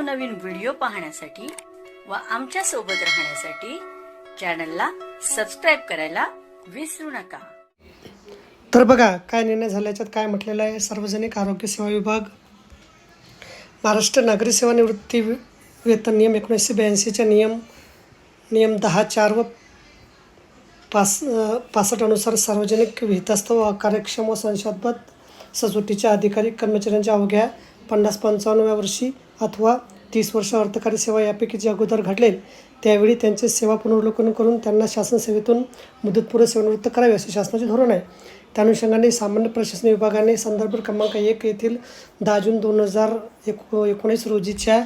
नवनवीन व्हिडिओ पाहण्यासाठी व आमच्या सोबत राहण्यासाठी चॅनलला सबस्क्राइब करायला विसरू नका। तर बघा काय निर्णय झाल्याच्यात काय म्हटलेलं आहे। सार्वजनिक आरोग्य सेवा विभाग महाराष्ट्र नागरी सेवा निवृत्ती वेतन नियम 1982 च्या नियम 10(4) व 65 अनुसार सार्वजनिक हितस्थ व कार्यक्षम व संशोधन सचोटीच्या अधिकारी कर्मचाऱ्यांच्या अवघ्या 50-55व्या वर्षी अथवा 30 वर्ष अर्थकारी सेवा यापैकी जे अगोदर घडलेल त्यावेळी त्यांचे सेवा पुनर्वलोकन करून त्यांना शासन सेवेतून मुदतपूर्व सेवानिवृत्त करावे असे शासनाचे धोरण आहे। त्या अनुषंगाने सामान्य प्रशासन विभागाने संदर्भ क्रमांक 1 येथील 10 जून 2019 रोजीच्या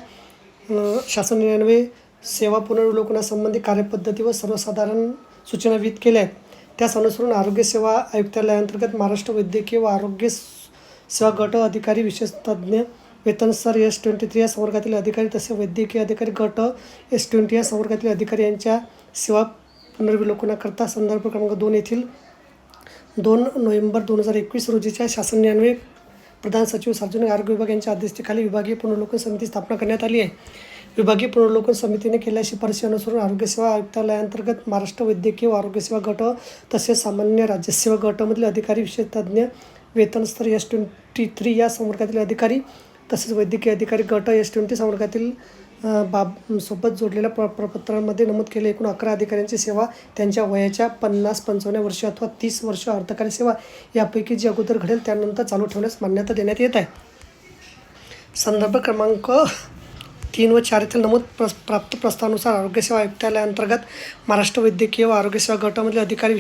शासन निर्णयान्वये सेवा पुनर्वलोकनासंबंधी कार्यपद्धती व सर्वसाधारण सूचना विहित केल्या आहेत। त्यास अनुसरून आरोग्य सेवा आयुक्तालयाअंतर्गत महाराष्ट्र वैद्यकीय व आरोग्य सेवा गट अधिकारी विशेष तज्ज्ञ वेतन स्तर S23 या संवर्गातील अधिकारी तसेच वैद्यकीय अधिकारी गट S20 या संवर्गातील अधिकारी यांच्या सेवा पुनर्विलोकनाकरता संदर्भ क्रमांक 2 येथील 2 नोव्हेंबर 2021 रोजीच्या शासन निर्णयान्वये प्रधान सचिव सार्वजनिक आरोग्य विभाग यांच्या अध्यक्षतेखाली विभागीय पुनर्वलोकन समिती स्थापना करण्यात आली आहे। विभागीय पुनर्वलोकन समितीने केलेल्या शिफारशी अनुसरून आरोग्य सेवा आयुक्तालयाअंतर्गत महाराष्ट्र वैद्यकीय व आरोग्य सेवा गट तसेच सामान्य राज्यसेवा गटामधील अधिकारी विशेष तज्ज्ञ वेतन स्तर S23 या संवर्गातील अधिकारी तसेच वैद्यकीय अधिकारी गट S20 संवर्गातील सोबत जोडलेल्या प्रपत्रांमध्ये नमूद केले एकूण 11 अधिकाऱ्यांची सेवा त्यांच्या वयाच्या 50-55व्या वर्षी अथवा 30 वर्ष अर्थकारी सेवा यापैकी जे अगोदर घडेल त्यानंतर चालू ठेवण्यास मान्यता देण्यात येत आहे। संदर्भ क्रमांक 3 व 4 येथील नमूद प्राप्त प्रस्तावानुसार आरोग्य सेवा आयुक्तालयाअंतर्गत महाराष्ट्र वैद्यकीय व आरोग्य सेवा गटामधील अधिकारी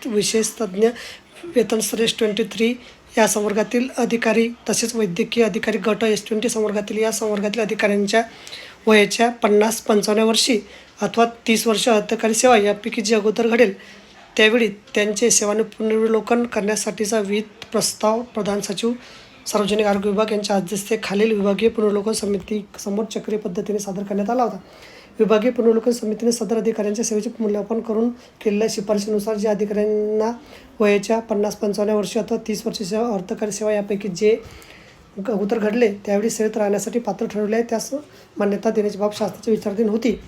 विशेष तज्ज्ञ वेतन स्तर S23 या संवर्गातील अधिकारी तसेच वैद्यकीय अधिकारी गट S20 संवर्गातील या संवर्गातील अधिकाऱ्यांच्या वयाच्या 50-55व्या वर्षी अथवा 30 वर्ष अर्थकारी सेवा यापैकी जे अगोदर घडेल त्यावेळी त्यांचे सेवाने पुनर्विलोकन करण्यासाठीचा विहित प्रस्ताव प्रधान सचिव सार्वजनिक आरोग्य विभाग यांच्या अध्यक्षतेखालील विभागीय पुनर्विलोकन समिती समोर चक्रीय पद्धतीने सादर करण्यात आला होता। विभागीय पुनर्विलोकन समितीने सदर अधिकाऱ्यांच्या सेवेचे मूल्यांकन करून केलेल्या शिफारशीनुसार ज्या अधिकाऱ्यांना वयाच्या 50-55व्या वर्षी अथवा 30 वर्ष सेवा अर्थकारी सेवा यापैकी जे अगोदर घडले त्यावेळी सेवेत राहण्यासाठी पात्र ठरवले आहे त्यास मान्यता देण्याची बाब शासनाच्या विचाराधीन होती।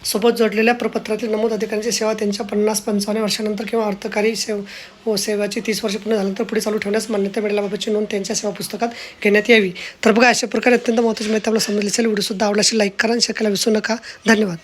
सोबत जोडलेल्या प्रपत्रातील नमूद अधिकाऱ्यांची सेवा त्यांच्या 50-55व्या वर्षानंतर किंवा अर्थकारी सेवाची 30 वर्षे पूर्ण झाल्यानंतर पुढे चालू ठेवण्यास मान्यता मिळाल्याबाबतची नोंद त्यांच्या सेवा पुस्तकात घेण्यात यावी। तर बघा अशा प्रकारे अत्यंत महत्त्वाची माहिती आपल्याला समजली असेल। व्हिडिओसुद्धा आवडला असेल लाईक करा आणि शेअर करायला विसरू नका। धन्यवाद।